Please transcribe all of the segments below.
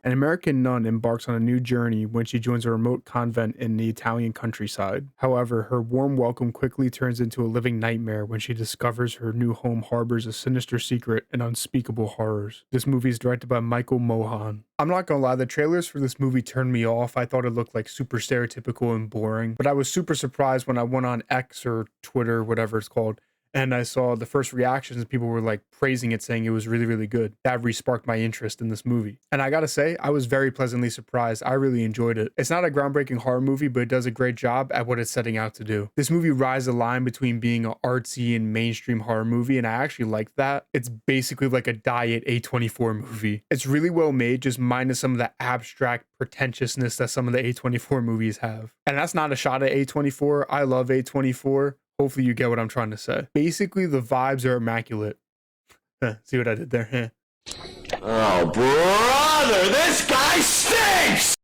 An American nun embarks on a new journey when she joins a remote convent in the Italian countryside. However, her warm welcome quickly turns into a living nightmare when she discovers her new home harbors a sinister secret and unspeakable horrors. This movie is directed by Michael Mohan. I'm not gonna lie, the trailers for this movie turned me off. I thought it looked like super stereotypical and boring, but I was super surprised when I went on X or Twitter, whatever it's called, and I saw the first reactions and people were like praising it, saying it was really, really good. That re-sparked my interest in this movie. And I gotta say, I was very pleasantly surprised. I really enjoyed it. It's not a groundbreaking horror movie, but it does a great job at what it's setting out to do. This movie rides the line between being an artsy and mainstream horror movie, and I actually like that. It's basically like a diet A24 movie. It's really well made, just minus some of the abstract pretentiousness that some of the A24 movies have. And that's not a shot at A24. I love A24. Hopefully you get what I'm trying to say. Basically, the vibes are immaculate. See what I did there? Oh, brother, this guy stinks!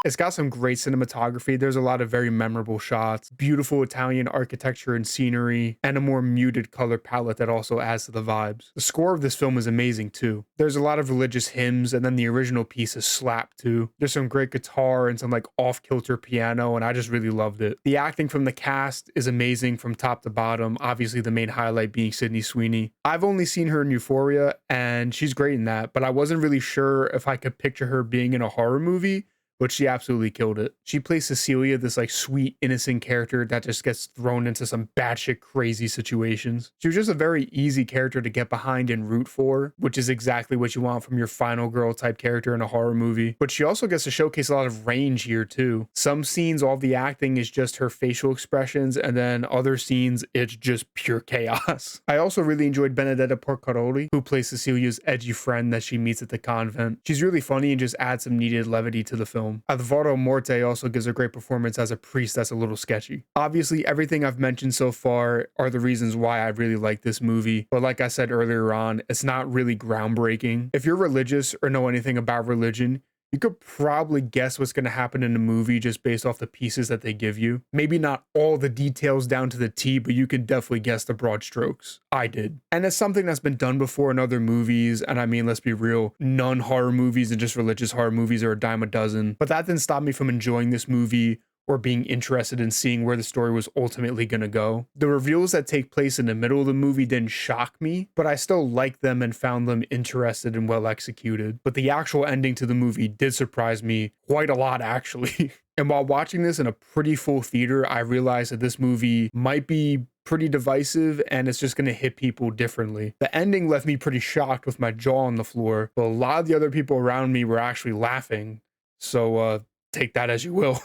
It's got some great cinematography. There's a lot of very memorable shots, beautiful Italian architecture and scenery, and a more muted color palette that also adds to the vibes. The score of this film is amazing too. There's a lot of religious hymns, and then the original piece is slap too. There's some great guitar and some like off-kilter piano, and I just really loved it. The acting from the cast is amazing from top to bottom, obviously the main highlight being Sydney Sweeney. I've only seen her in Euphoria, and she's great in that, but I wasn't really sure if I could picture her being in a horror movie, but she absolutely killed it. She plays Cecilia, this like sweet, innocent character that just gets thrown into some batshit crazy situations. She was just a very easy character to get behind and root for, which is exactly what you want from your final girl type character in a horror movie. But she also gets to showcase a lot of range here too. Some scenes, all the acting is just her facial expressions, and then other scenes, it's just pure chaos. I also really enjoyed Benedetta Porcaroli, who plays Cecilia's edgy friend that she meets at the convent. She's really funny and just adds some needed levity to the film. Alvaro Morte also gives a great performance as a priest that's a little sketchy. Obviously, everything I've mentioned so far are the reasons why I really like this movie, but like I said earlier on, it's not really groundbreaking. If you're religious or know anything about religion, you could probably guess what's going to happen in the movie just based off the pieces that they give you. Maybe not all the details down to the T, but you can definitely guess the broad strokes. I did. And it's something that's been done before in other movies. And I mean, let's be real, non-horror movies and just religious horror movies are a dime a dozen. But that didn't stop me from enjoying this movie or being interested in seeing where the story was ultimately going to go. The reveals that take place in the middle of the movie didn't shock me, but I still liked them and found them interested and well executed. But the actual ending to the movie did surprise me quite a lot, actually. And while watching this in a pretty full theater, I realized that this movie might be pretty divisive and it's just going to hit people differently. The ending left me pretty shocked with my jaw on the floor, but a lot of the other people around me were actually laughing. So, take that as you will.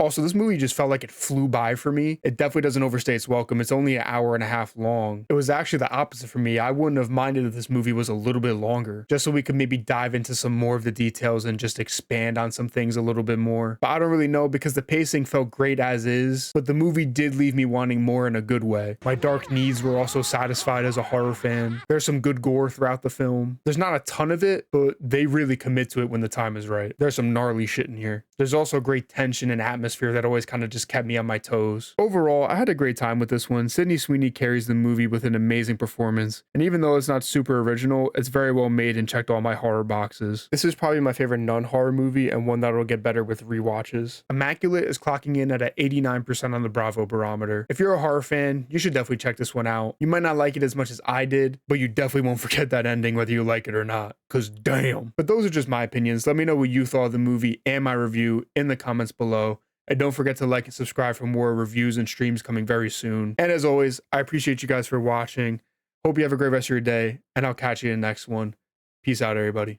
Also, this movie just felt like it flew by for me. It definitely doesn't overstay its welcome. It's only an hour and a half long. It was actually the opposite for me. I wouldn't have minded if this movie was a little bit longer, just so we could maybe dive into some more of the details and just expand on some things a little bit more. But I don't really know because the pacing felt great as is, but the movie did leave me wanting more in a good way. My dark needs were also satisfied as a horror fan. There's some good gore throughout the film. There's not a ton of it, but they really commit to it when the time is right. There's some gnarly shit in here. There's also great tension and atmosphere that always kind of just kept me on my toes. Overall, I had a great time with this one. Sydney Sweeney carries the movie with an amazing performance, and even though it's not super original, it's very well made and checked all my horror boxes. This is probably my favorite non-horror movie and one that'll get better with rewatches. Immaculate is clocking in at an 89% on the Bravo barometer. If you're a horror fan, you should definitely check this one out. You might not like it as much as I did, but you definitely won't forget that ending whether you like it or not, cause damn. But those are just my opinions. Let me know what you thought of the movie and my review in the comments below. And don't forget to like and subscribe for more reviews and streams coming very soon. And as always, I appreciate you guys for watching. Hope you have a great rest of your day, and I'll catch you in the next one. Peace out, everybody.